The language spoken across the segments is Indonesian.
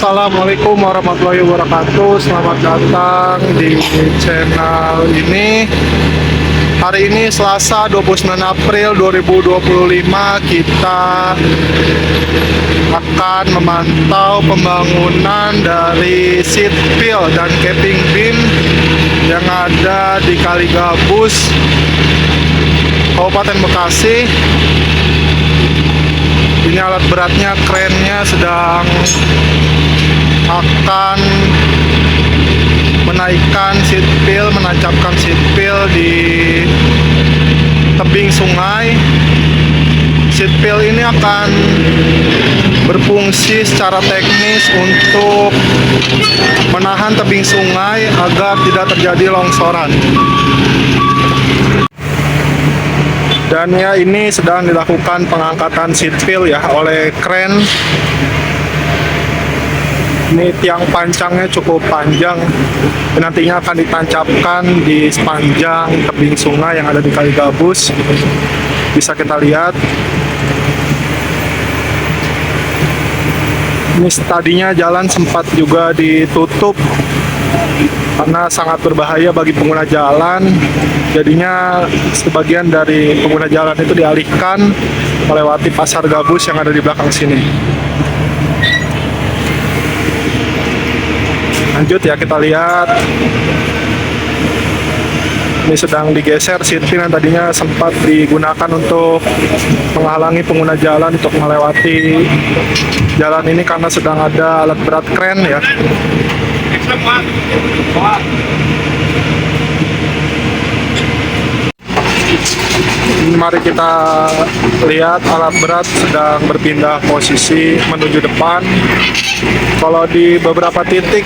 Assalamualaikum warahmatullahi wabarakatuh. Selamat datang di channel ini. Hari ini Selasa 29 April 2025. Kita akan memantau pembangunan dari seat pill dan capping beam yang ada di Kali Gabus, Kabupaten Bekasi. Ini alat beratnya, krennya sedang akan menaikkan seat pill, menancapkan seat pill di tebing sungai. Seat pill ini akan berfungsi secara teknis untuk menahan tebing sungai agar tidak terjadi longsoran. Dan ya, ini sedang dilakukan pengangkatan seat pill ya oleh kren. Ini tiang pancangnya cukup panjang, dan nantinya akan ditancapkan di sepanjang tebing sungai yang ada di Kali Gabus. Bisa kita lihat. Ini tadinya jalan sempat juga ditutup karena sangat berbahaya bagi pengguna jalan. Jadinya sebagian dari pengguna jalan itu dialihkan melewati pasar gabus yang ada di belakang sini. Lanjut ya, kita lihat. Ini sedang digeser seat pill yang tadinya sempat digunakan untuk menghalangi pengguna jalan untuk melewati jalan ini karena sedang ada alat berat kren ya. Mari kita lihat alat berat sedang berpindah posisi menuju depan. Kalau di beberapa titik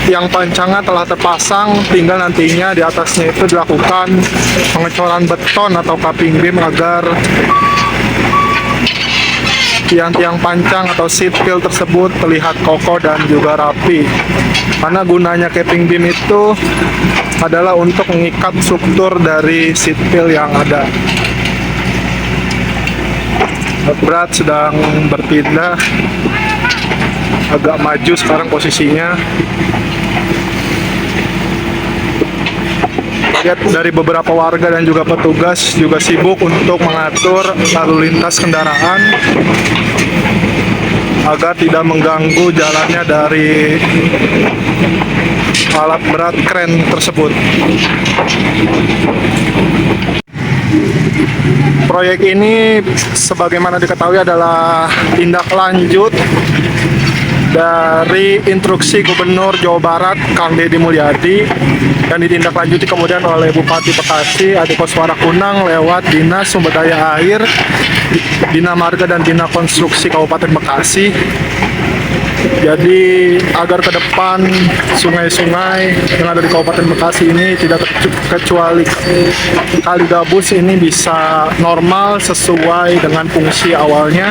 tiang pancangnya telah terpasang, tinggal nantinya di atasnya itu dilakukan pengecoran beton atau capping beam agar tiang-tiang pancang atau seat pill tersebut terlihat kokoh dan juga rapi. Karena gunanya capping beam itu adalah untuk mengikat struktur dari seat pill yang ada. Berat sedang berpindah, agak maju sekarang posisinya. Lihat dari beberapa warga dan juga petugas juga sibuk untuk mengatur lalu lintas kendaraan agar tidak mengganggu jalannya dari alat berat kren tersebut. Proyek ini sebagaimana diketahui adalah tindak lanjut dari instruksi Gubernur Jawa Barat Kang Deddy Mulyadi yang ditindaklanjuti kemudian oleh Bupati Bekasi Ade Koswara Kunang lewat Dinas Sumber Daya Air, Bina Marga dan Bina Konstruksi Kabupaten Bekasi. Jadi agar ke depan sungai-sungai yang ada di Kabupaten Bekasi ini tidak kecuali Kali Gabus ini bisa normal sesuai dengan fungsi awalnya.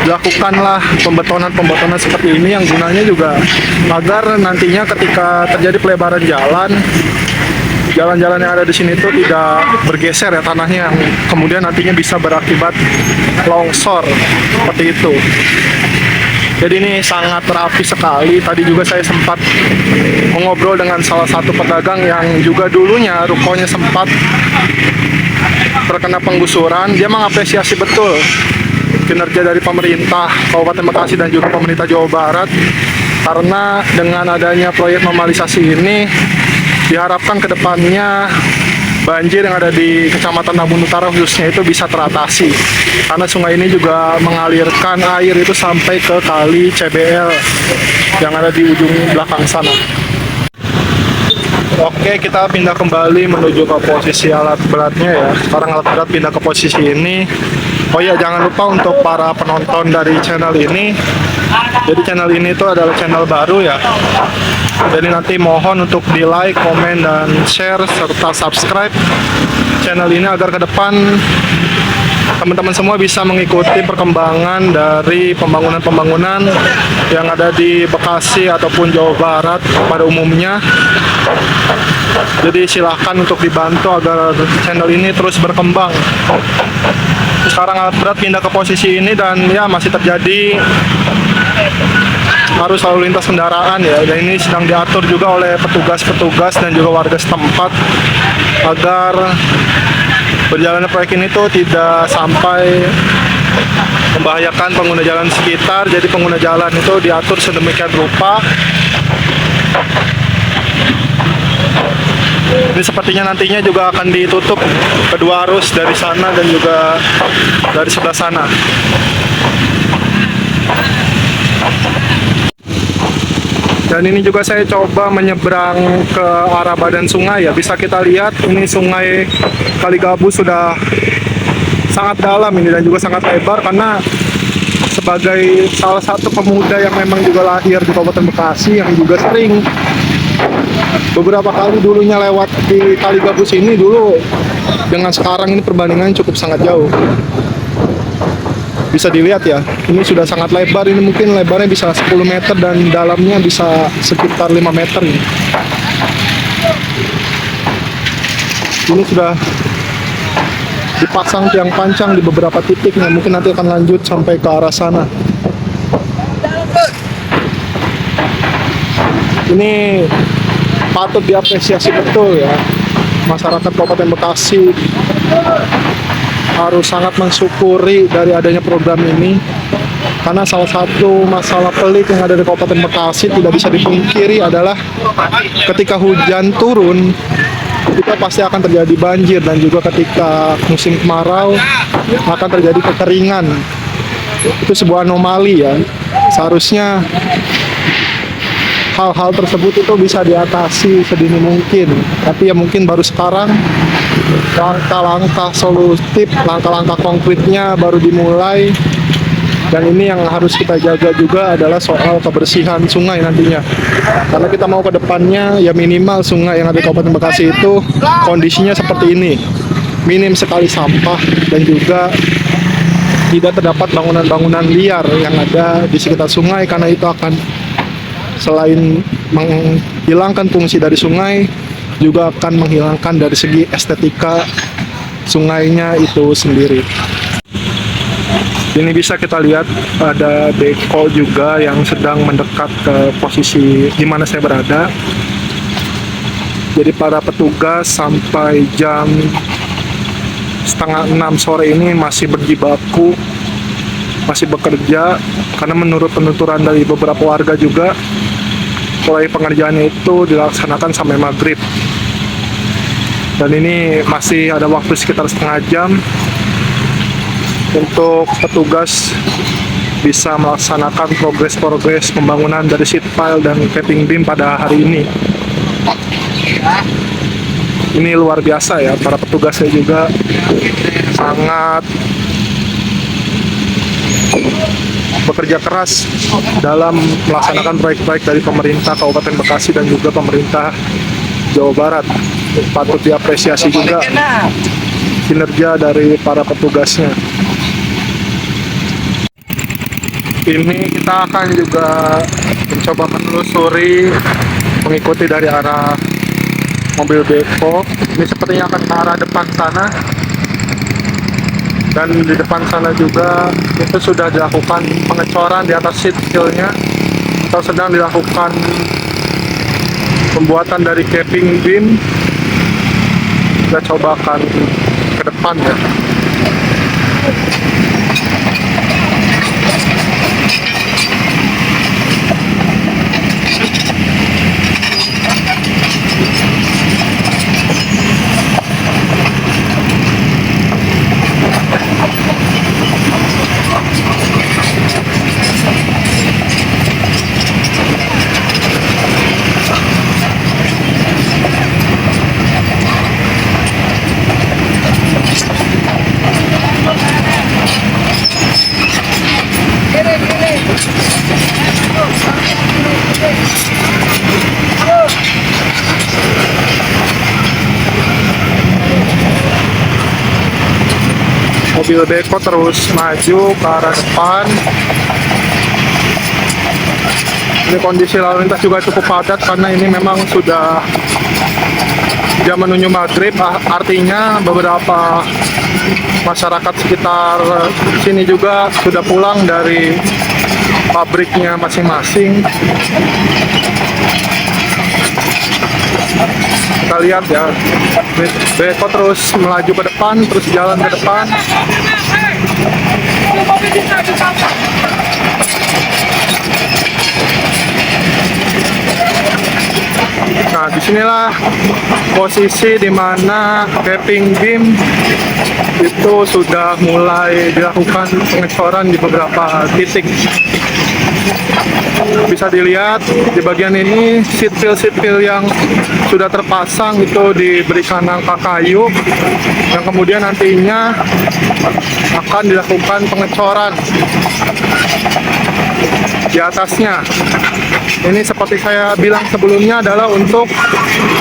Dilakukanlah pembetonan seperti ini yang gunanya juga agar nantinya ketika terjadi pelebaran jalan-jalan yang ada di sini itu tidak bergeser ya tanahnya, yang kemudian nantinya bisa berakibat longsor seperti itu. Jadi ini sangat rapi sekali. Tadi juga saya sempat mengobrol dengan salah satu pedagang yang juga dulunya rukonya sempat terkena penggusuran. Dia mengapresiasi betul kinerja dari pemerintah Kabupaten Bekasi dan juga pemerintah Jawa Barat, karena dengan adanya proyek normalisasi ini diharapkan ke depannya banjir yang ada di Kecamatan Tambun Utara khususnya itu bisa teratasi, karena sungai ini juga mengalirkan air itu sampai ke kali CBL yang ada di ujung belakang sana. Oke, kita pindah kembali menuju ke posisi alat beratnya ya. Sekarang alat berat pindah ke posisi ini. Oh ya, jangan lupa untuk para penonton dari channel ini, jadi channel ini itu adalah channel baru ya. Jadi nanti mohon untuk di like, komen, dan share serta subscribe channel ini agar ke depan teman-teman semua bisa mengikuti perkembangan dari pembangunan-pembangunan yang ada di Bekasi ataupun Jawa Barat pada umumnya. Jadi silahkan untuk dibantu agar channel ini terus berkembang. Sekarang alat berat pindah ke posisi ini dan ya masih terjadi arus lalu lintas kendaraan ya, dan ini sedang diatur juga oleh petugas-petugas dan juga warga setempat agar berjalannya proyek ini tuh tidak sampai membahayakan pengguna jalan sekitar. Jadi pengguna jalan itu diatur sedemikian rupa. Ini sepertinya nantinya juga akan ditutup kedua arus dari sana dan juga dari sebelah sana. Dan ini juga saya coba menyeberang ke arah badan sungai ya. Bisa kita lihat ini sungai Kaligabu sudah sangat dalam ini dan juga sangat lebar, karena sebagai salah satu pemuda yang memang juga lahir di Kabupaten Bekasi yang juga sering beberapa kali dulunya lewat di Kaligabu sini, dulu dengan sekarang ini perbandingannya cukup sangat jauh. Bisa dilihat ya, ini sudah sangat lebar, ini mungkin lebarnya bisa 10 meter dan dalamnya bisa sekitar 5 meter ini. Ini sudah dipasang tiang pancang di beberapa titik, nah mungkin nanti akan lanjut sampai ke arah sana. Ini patut diapresiasi betul ya, masyarakat Kabupaten Bekasi harus sangat mensyukuri dari adanya program ini, karena salah satu masalah pelik yang ada di Kabupaten Bekasi tidak bisa dipungkiri adalah ketika hujan turun kita pasti akan terjadi banjir, dan juga ketika musim kemarau akan terjadi kekeringan. Itu sebuah anomali ya, seharusnya hal-hal tersebut itu bisa diatasi sedini mungkin, tapi ya mungkin baru sekarang langkah-langkah solutif, langkah-langkah konkretnya baru dimulai. Dan ini yang harus kita jaga juga adalah soal kebersihan sungai nantinya, karena kita mau ke depannya ya minimal sungai yang ada di Kabupaten Bekasi itu kondisinya seperti ini, minim sekali sampah dan juga tidak terdapat bangunan-bangunan liar yang ada di sekitar sungai, karena itu akan selain menghilangkan fungsi dari sungai, juga akan menghilangkan dari segi estetika sungainya itu sendiri. Ini bisa kita lihat ada beko juga yang sedang mendekat ke posisi di mana saya berada. Jadi para petugas sampai jam setengah 6 sore ini masih berjibaku, masih bekerja, karena menurut penuturan dari beberapa warga juga proyek pengerjaannya itu dilaksanakan sampai maghrib. Dan ini masih ada waktu sekitar setengah jam untuk petugas bisa melaksanakan progres pembangunan dari sheet pile dan capping beam pada hari ini. Ini luar biasa ya, para petugasnya juga sangat bekerja keras dalam melaksanakan proyek-proyek dari pemerintah Kabupaten Bekasi dan juga pemerintah Jawa Barat. Patut diapresiasi juga kinerja dari para petugasnya. Ini kita akan juga mencoba menelusuri, mengikuti dari arah mobil beko. Ini sepertinya akan ke arah depan sana, dan di depan sana juga itu sudah dilakukan pengecoran di atas sheet steel-nya, atau sedang dilakukan pembuatan dari capping beam. Kita coba akan ke depan ya. Mobil beko terus maju ke arah depan. Ini kondisi lalu lintas juga cukup padat karena ini memang sudah jam menuju maghrib, artinya beberapa masyarakat sekitar sini juga sudah pulang dari pabriknya masing-masing. Kita lihat ya, Beko terus melaju ke depan, terus jalan ke depan. Nah, disinilah posisi di mana capping beam itu sudah mulai dilakukan pengecoran di beberapa titik. Bisa dilihat di bagian ini sipil-sipil yang sudah terpasang itu diberikan rangka kayu yang kemudian nantinya akan dilakukan pengecoran di atasnya. Ini seperti saya bilang sebelumnya adalah untuk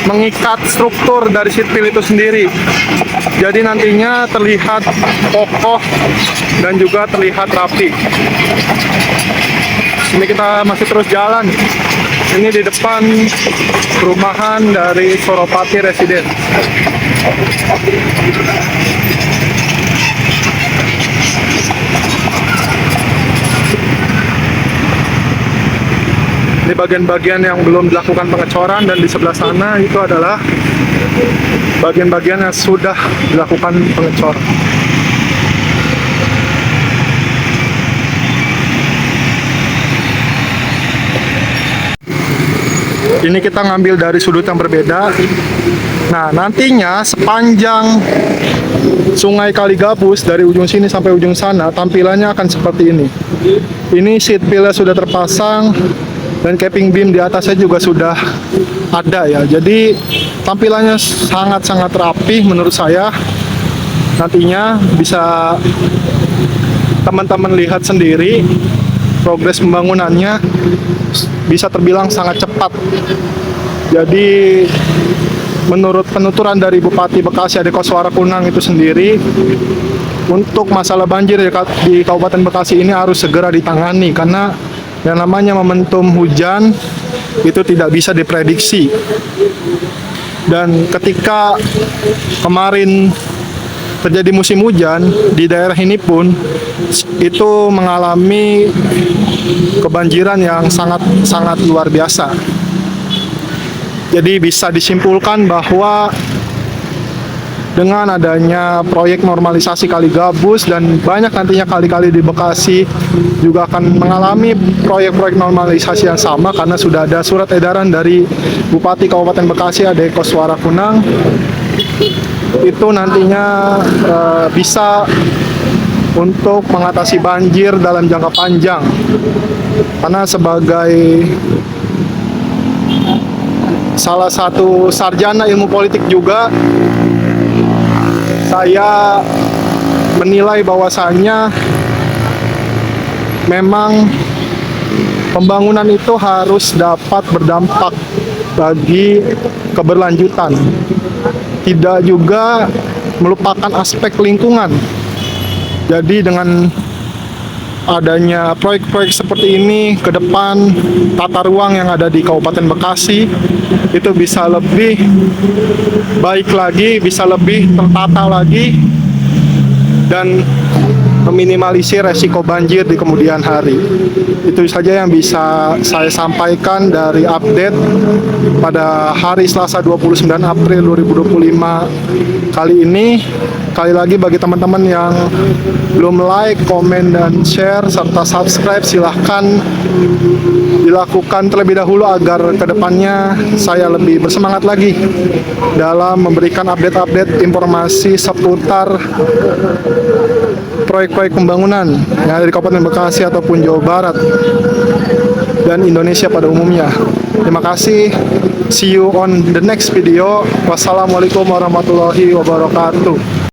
mengikat struktur dari sipil itu sendiri. Jadi nantinya terlihat kokoh dan juga terlihat rapi. Ini kita masih terus jalan. Ini di depan perumahan dari Suropati Residen. Ini bagian-bagian yang belum dilakukan pengecoran, dan di sebelah sana itu adalah bagian-bagian yang sudah dilakukan pengecoran. Ini kita ngambil dari sudut yang berbeda. Nah, nantinya sepanjang Sungai Kaligabus dari ujung sini sampai ujung sana tampilannya akan seperti ini. Ini seat pilnya sudah terpasang dan capping beam di atasnya juga sudah ada ya. Jadi tampilannya sangat-sangat rapi menurut saya. Nantinya bisa teman-teman lihat sendiri progres pembangunannya, bisa terbilang sangat cepat. Jadi menurut penuturan dari Bupati Bekasi Ade Koswara Kunang itu sendiri, untuk masalah banjir di Kabupaten Bekasi ini harus segera ditangani, karena yang namanya momentum hujan itu tidak bisa diprediksi. Dan ketika kemarin terjadi musim hujan di daerah ini pun itu mengalami kebanjiran yang sangat luar biasa. Jadi bisa disimpulkan bahwa dengan adanya proyek normalisasi Kaligabus dan banyak nantinya kali-kali di Bekasi juga akan mengalami proyek-proyek normalisasi yang sama, karena sudah ada surat edaran dari Bupati Kabupaten Bekasi Ade Koswara Kunang. Itu nantinya bisa untuk mengatasi banjir dalam jangka panjang. Karena sebagai salah satu sarjana ilmu politik juga, saya menilai bahwasannya memang pembangunan itu harus dapat berdampak bagi keberlanjutan, tidak juga melupakan aspek lingkungan. Jadi dengan adanya proyek-proyek seperti ini ke depan, tata ruang yang ada di Kabupaten Bekasi itu bisa lebih baik lagi, bisa lebih tertata lagi, dan meminimalisir resiko banjir di kemudian hari. Itu saja yang bisa saya sampaikan dari update pada hari Selasa 29 April 2025 kali ini. Sekali lagi, bagi teman-teman yang belum like, komen, dan share, serta subscribe, silahkan dilakukan terlebih dahulu agar kedepannya saya lebih bersemangat lagi dalam memberikan update-update informasi seputar proyek-proyek pembangunan yang ada di Kabupaten Bekasi ataupun Jawa Barat dan Indonesia pada umumnya. Terima kasih. See you on the next video. Wassalamualaikum warahmatullahi wabarakatuh.